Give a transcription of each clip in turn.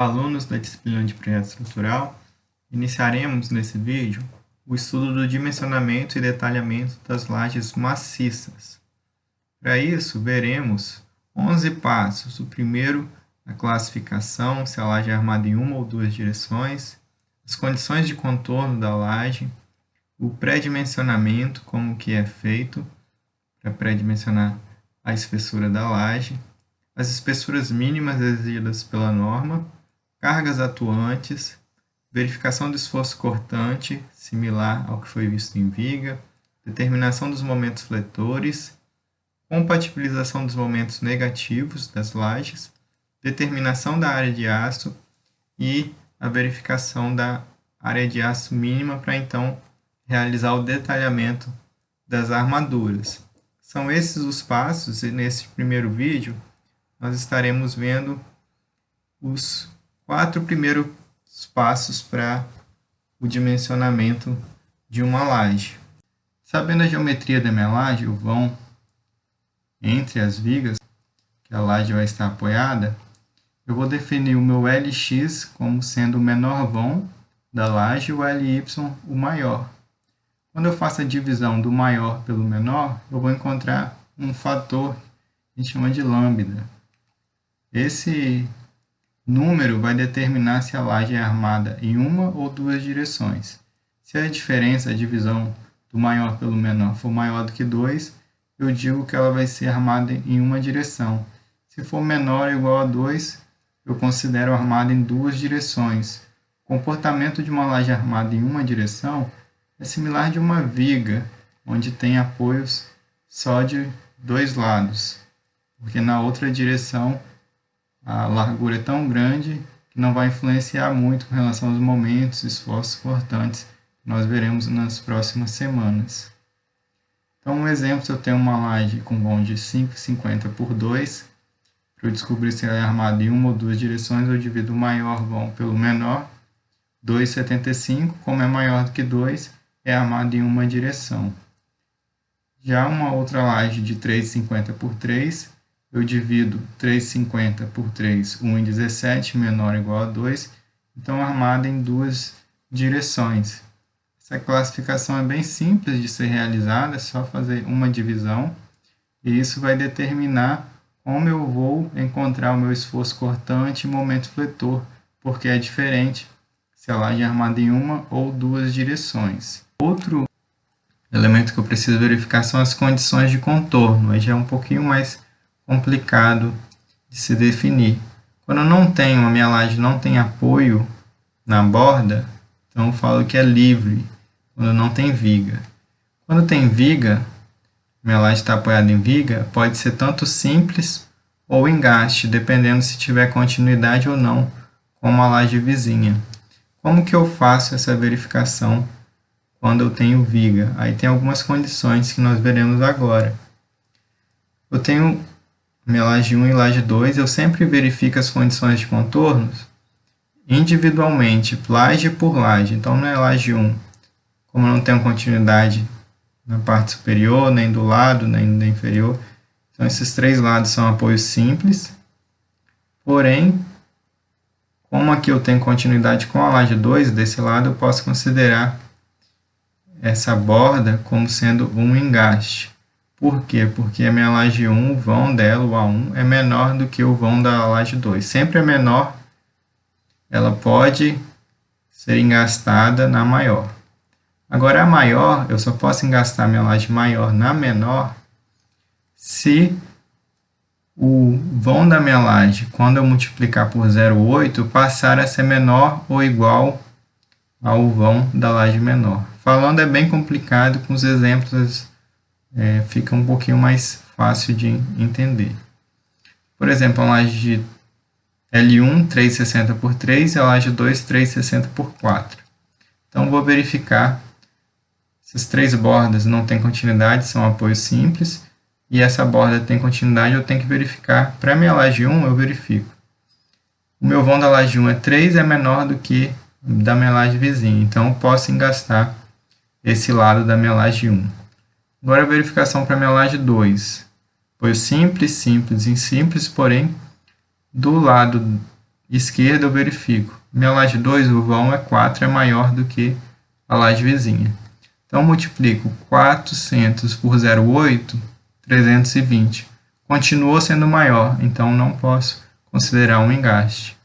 Alunos da disciplina de projeto estrutural, iniciaremos nesse vídeo o estudo do dimensionamento e detalhamento das lajes maciças. Para isso, veremos 11 passos. O primeiro, a classificação, se a laje é armada em uma ou duas direções, as condições de contorno da laje, o pré-dimensionamento, como que é feito para pré-dimensionar a espessura da laje, as espessuras mínimas exigidas pela norma, cargas atuantes, verificação do esforço cortante, similar ao que foi visto em viga, determinação dos momentos fletores, compatibilização dos momentos negativos das lajes, determinação da área de aço e a verificação da área de aço mínima para então realizar o detalhamento das armaduras. São esses os passos e nesse primeiro vídeo nós estaremos vendo os 4 primeiros passos para o dimensionamento de uma laje. Sabendo a geometria da minha laje, o vão entre as vigas, que a laje vai estar apoiada, eu vou definir o meu LX como sendo o menor vão da laje e o LY o maior. Quando eu faço a divisão do maior pelo menor, eu vou encontrar um fator que a gente chama de lambda. Esse número vai determinar se a laje é armada em uma ou duas direções. Se a diferença, a divisão do maior pelo menor for maior do que 2, eu digo que ela vai ser armada em uma direção. Se for menor ou igual a 2, eu considero armada em duas direções. O comportamento de uma laje armada em uma direção é similar de uma viga, onde tem apoios só de dois lados, porque na outra direção a largura é tão grande que não vai influenciar muito com relação aos momentos, esforços cortantes que nós veremos nas próximas semanas. Então, um exemplo, se eu tenho uma laje com vão de 5,50 por 2, para eu descobrir se ela é armada em uma ou duas direções, eu divido o maior vão pelo menor, 2,75, como é maior do que 2, é armado em uma direção. Já uma outra laje de 3,50 por 3, eu divido 3,50 por 3, 1,17, menor ou igual a 2, então armada em duas direções. Essa classificação é bem simples de ser realizada, é só fazer uma divisão, e isso vai determinar como eu vou encontrar o meu esforço cortante e momento fletor, porque é diferente se a laje é armada em uma ou duas direções. Outro elemento que eu preciso verificar são as condições de contorno, aí já é um pouquinho mais complicado de se definir. Quando eu não tenho, a minha laje não tem apoio na borda, então eu falo que é livre, quando não tem viga. Quando tem viga, minha laje está apoiada em viga, pode ser tanto simples ou engaste, dependendo se tiver continuidade ou não com a laje vizinha. Como que eu faço essa verificação quando eu tenho viga? Aí tem algumas condições que nós veremos agora. Eu tenho minha laje 1 e laje 2, eu sempre verifico as condições de contornos individualmente, laje por laje. Então, na laje 1, como eu não tenho continuidade na parte superior, nem do lado, nem da inferior, então esses 3 lados são apoios simples. Porém, como aqui eu tenho continuidade com a laje 2, desse lado eu posso considerar essa borda como sendo um engaste. Por quê? Porque a minha laje 1, o vão dela, o A1, é menor do que o vão da laje 2. Sempre é menor, ela pode ser engastada na maior. Agora, a maior, eu só posso engastar minha laje maior na menor se o vão da minha laje, quando eu multiplicar por 0,8, passar a ser menor ou igual ao vão da laje menor. Falando é bem complicado, com os exemplos fica um pouquinho mais fácil de entender. Por exemplo, a laje de L1, 3,60 por 3, e a laje 2, 3,60 por 4. Então, vou verificar essas 3 bordas não têm continuidade, são apoios simples, e essa borda tem continuidade, eu tenho que verificar. Para a minha laje 1, eu verifico. O meu vão da laje 1 é 3, é menor do que da minha laje vizinha, então eu posso engastar esse lado da minha laje 1. Agora a verificação para a minha laje 2. Apoio simples, simples e simples, porém, do lado esquerda eu verifico. Minha laje 2, o vão é 4, é maior do que a laje vizinha. Então, multiplico 400 por 0,8, 320. Continuou sendo maior, então não posso considerar um engaste.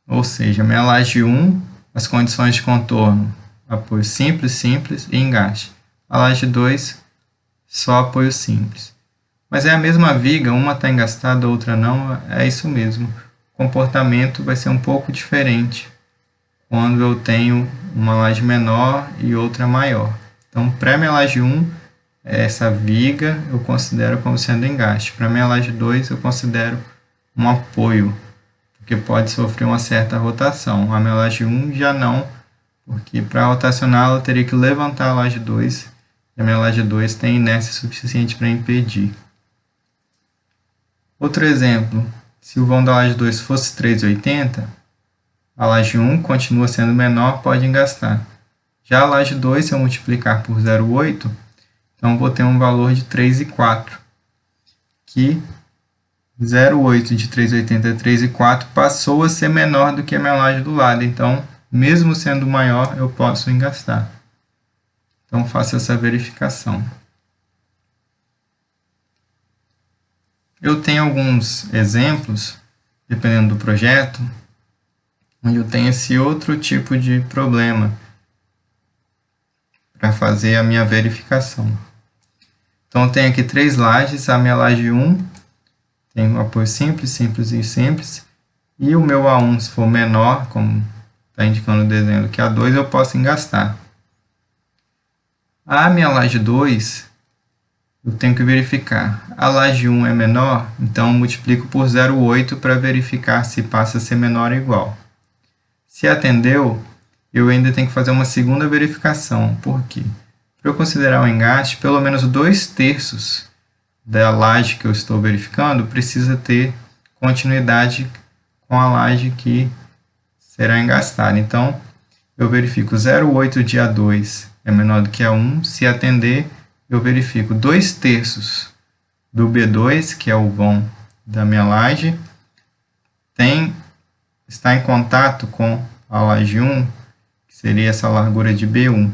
Ou seja, minha laje 1, as condições de contorno, apoio simples, simples e engaste. A laje 2, só apoio simples. Mas é a mesma viga, uma está engastada, a outra não, é isso mesmo. O comportamento vai ser um pouco diferente quando eu tenho uma laje menor e outra maior. Então, para a minha laje 1, essa viga eu considero como sendo engaste. Para a minha laje 2, eu considero um apoio, porque pode sofrer uma certa rotação. A minha laje 1 já não, porque para rotacionar eu teria que levantar a laje 2, e a minha laje 2 tem inércia suficiente para impedir. Outro exemplo, se o vão da laje 2 fosse 3,80, a laje 1 continua sendo menor, pode engastar. Já a laje 2, se eu multiplicar por 0,8, então vou ter um valor de 3,4, que 0,8 de 3,80 a 3,4 passou a ser menor do que a minha laje do lado. Então, mesmo sendo maior, eu posso engastar. Então, faço essa verificação. Eu tenho alguns exemplos, dependendo do projeto, onde eu tenho esse outro tipo de problema para fazer a minha verificação. Então, eu tenho aqui 3 lajes. A minha laje 1 tem um apoio simples, simples e simples. E o meu A1, se for menor, como está indicando o desenho do que A2, eu posso engastar. A minha laje 2, eu tenho que verificar. A laje 1 é menor, então eu multiplico por 0,8 para verificar se passa a ser menor ou igual. Se atendeu, eu ainda tenho que fazer uma segunda verificação. Por quê? Para eu considerar um engaste, pelo menos 2/3 da laje que eu estou verificando precisa ter continuidade com a laje que será engastada. Então, eu verifico 0,8 de A2 é menor do que A1. Se atender, eu verifico 2/3 do B2, que é o vão da minha laje, está em contato com a laje 1, que seria essa largura de B1.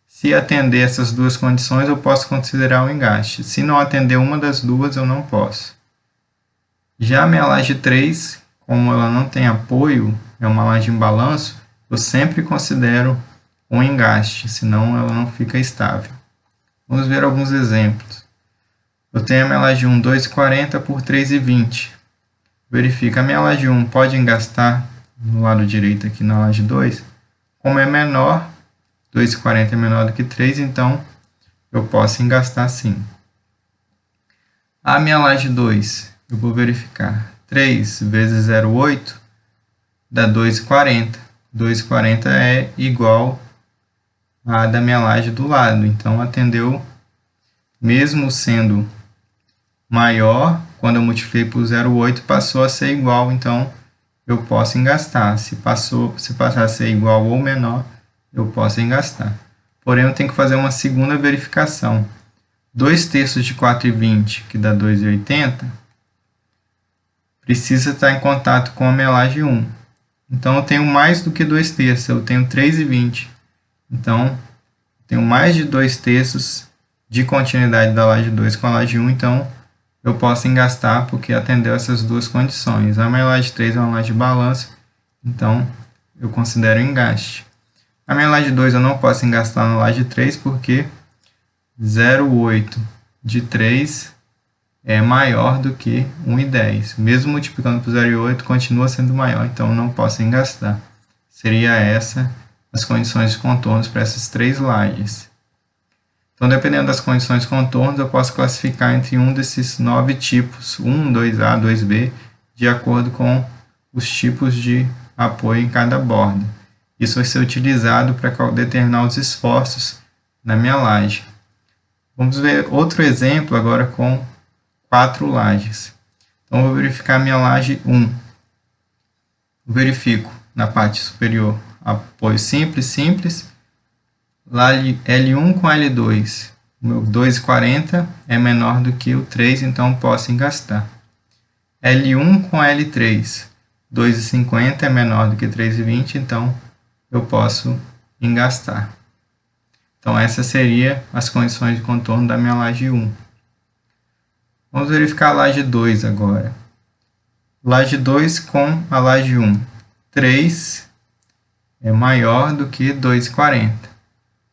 Se atender essas duas condições, eu posso considerar um engaste. Se não atender uma das duas, eu não posso. Já a minha laje 3, como ela não tem apoio, é uma laje em balanço, eu sempre considero um engaste, senão ela não fica estável. Vamos ver alguns exemplos. Eu tenho a minha laje 1, 2,40 por 3,20. Verifica, a minha laje 1 pode engastar no lado direito aqui na laje 2. Como é menor, 2,40 é menor do que 3, então eu posso engastar sim. A minha laje 2, eu vou verificar. 3 vezes 0,8 dá 2,40. 2,40 é igual a da minha laje do lado. Então, atendeu, mesmo sendo maior, quando eu multipliquei por 0,8, passou a ser igual. Então, eu posso engastar. Se passar a ser igual ou menor, eu posso engastar. Porém, eu tenho que fazer uma segunda verificação. 2/3 de 4,20, que dá 2,80, precisa estar em contato com a minha laje 1. Então, eu tenho mais do que 2/3, eu tenho 3,20. Então, eu tenho mais de 2/3 de continuidade da laje 2 com a laje 1, então eu posso engastar porque atendeu essas duas condições. A minha laje 3 é uma laje de balanço, então eu considero engaste. A minha laje 2 eu não posso engastar na laje 3 porque 0,8 de 3 é maior do que 1,10. Mesmo multiplicando por 0,8, continua sendo maior, então eu não posso engastar. Seria essa as condições de contornos para essas 3 lajes. Então, dependendo das condições de contornos, eu posso classificar entre um desses 9 tipos, 1, 2A, 2B, de acordo com os tipos de apoio em cada borda. Isso vai ser utilizado para determinar os esforços na minha laje. Vamos ver outro exemplo agora com 4 lajes. Então, eu vou verificar a minha laje 1. Verifico na parte superior apoio simples, simples. L1 com L2. O meu 2,40 é menor do que o 3, então posso engastar. L1 com L3. 2,50 é menor do que 3,20, então eu posso engastar. Então essas seriam as condições de contorno da minha laje 1. Vamos verificar a laje 2 agora. Laje 2 com a laje 1. 3 é maior do que 2,40.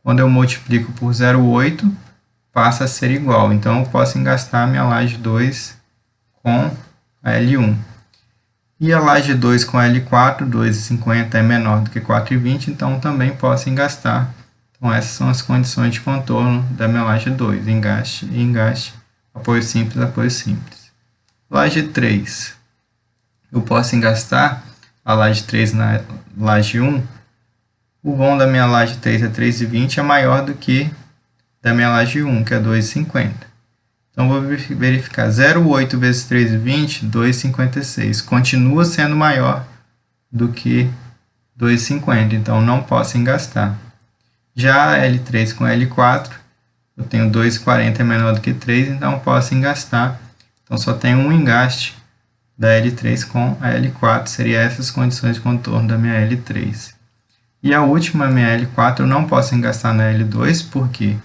Quando eu multiplico por 0,8, passa a ser igual. Então eu posso engastar a minha laje 2 com a L1. E a laje 2 com a L4, 2,50 é menor do que 4,20, então também posso engastar. Então essas são as condições de contorno da minha laje 2, engaste e engaste, apoio simples. Laje 3, eu posso engastar a laje 3 na laje 1. O vão da minha laje 3 é 3,20, é maior do que da minha laje 1, que é 2,50. Então, vou verificar 0,8 vezes 3,20, 2,56. Continua sendo maior do que 2,50, então não posso engastar. Já a L3 com a L4, eu tenho 2,40 é menor do que 3, então posso engastar. Então, só tenho um engaste da L3 com a L4, seria essas condições de contorno da minha L3. E a última, minha L4, eu não posso engastar na L2, porque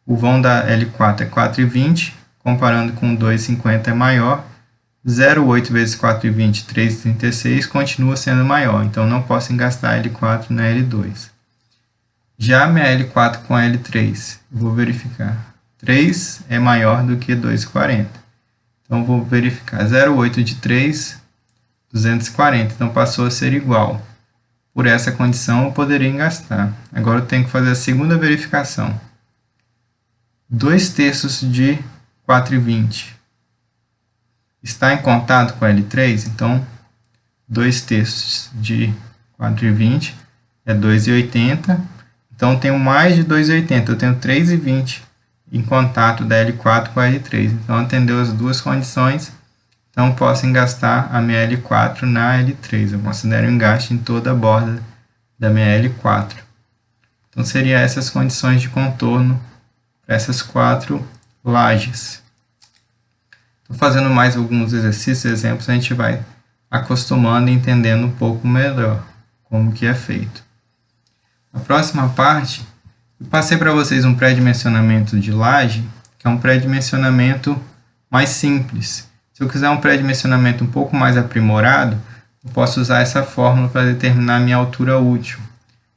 o vão da L4 é 4,20, comparando com 2,50 é maior. 0,8 vezes 4,20, 3,36, continua sendo maior, então não posso engastar a L4 na L2. Já a minha L4 com a L3, vou verificar. 3 é maior do que 2,40. Então, vou verificar 0,8 de 3, 240. Então, passou a ser igual. Por essa condição, eu poderia engastar. Agora, eu tenho que fazer a segunda verificação. 2/3 de 4,20 está em contato com a L3, então 2/3 de 4,20 é 2,80. Então, eu tenho mais de 2,80, eu tenho 3,20 em contato da L4 com a L3. Então, atendeu as duas condições, então posso engastar a minha L4 na L3. Eu considero engaste em toda a borda da minha L4. Então, seriam essas condições de contorno para essas 4 lajes. Estou fazendo mais alguns exercícios, exemplos, a gente vai acostumando e entendendo um pouco melhor como que é feito. Na próxima parte, eu passei para vocês um pré-dimensionamento de laje, que é um pré-dimensionamento mais simples. Se eu quiser um pré-dimensionamento um pouco mais aprimorado, eu posso usar essa fórmula para determinar a minha altura útil.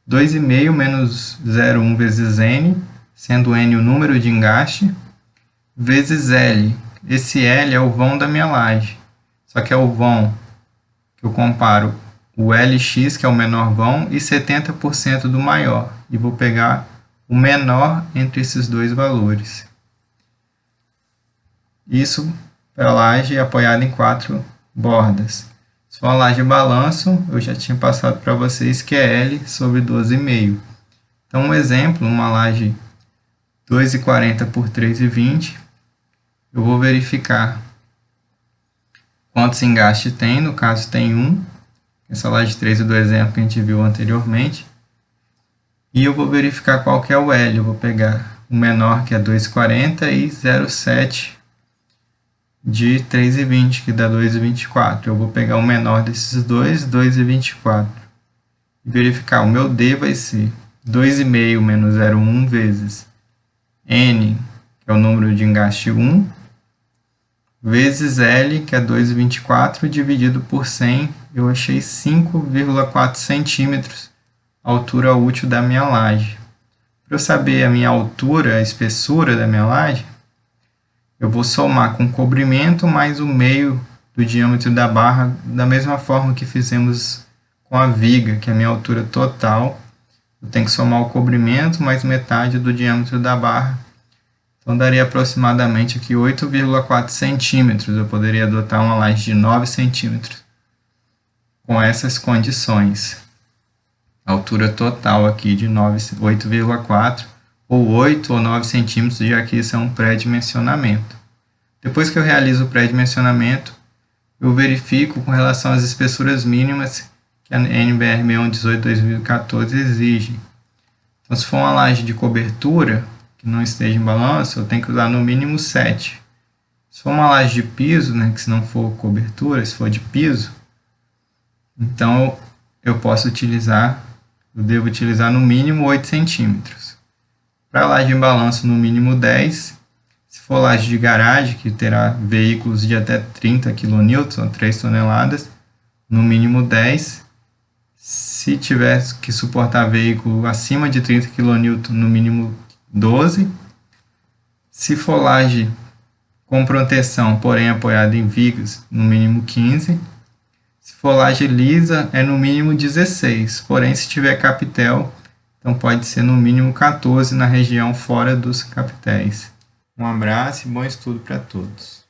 2,5 menos 0,1 vezes n, sendo n o número de engaste, vezes L. Esse L é o vão da minha laje. Só que é o vão que eu comparo o LX, que é o menor vão, e 70% do maior. E vou pegar o menor entre esses dois valores. Isso para a laje apoiada em 4 bordas. Se for uma laje balanço, eu já tinha passado para vocês que é L sobre 12,5. Então, um exemplo, uma laje 2,40 por 3,20, eu vou verificar quantos engastes tem, no caso tem 1, essa laje 3 é do exemplo que a gente viu anteriormente, e eu vou verificar qual que é o L, eu vou pegar o menor que é 2,40 e 0,7 de 3,20, que dá 2,24, eu vou pegar o menor desses dois, 2,24, e verificar, o meu D vai ser 2,5 menos 0,1 vezes N, que é o número de engaste 1, vezes L, que é 2,24, dividido por 100, eu achei 5,4 centímetros a altura útil da minha laje. Para eu saber a minha altura, a espessura da minha laje, eu vou somar com o comprimento mais o meio do diâmetro da barra, da mesma forma que fizemos com a viga, que é a minha altura total. Eu tenho que somar o comprimento mais metade do diâmetro da barra. Então, daria aproximadamente aqui 8,4 centímetros. Eu poderia adotar uma laje de 9 centímetros com essas condições. A altura total aqui de 8,4 ou 8 ou 9 centímetros, já que isso é um pré-dimensionamento. Depois que eu realizo o pré-dimensionamento, eu verifico com relação às espessuras mínimas que a NBR 6118/2014 exige. Então, se for uma laje de cobertura que não esteja em balanço, eu tenho que usar no mínimo 7. Se for uma laje de piso, né, que se não for cobertura, se for de piso, então eu devo utilizar no mínimo 8 centímetros. Para laje em balanço, no mínimo 10. Se for laje de garagem, que terá veículos de até 30 kN, ou 3 toneladas, no mínimo 10. Se tiver que suportar veículo acima de 30 kN, no mínimo 12. Se for laje com proteção, porém apoiada em vigas, no mínimo 15. Se for laje lisa, é no mínimo 16. Porém, se tiver capitel, então pode ser no mínimo 14 na região fora dos capitéis. Um abraço e bom estudo para todos.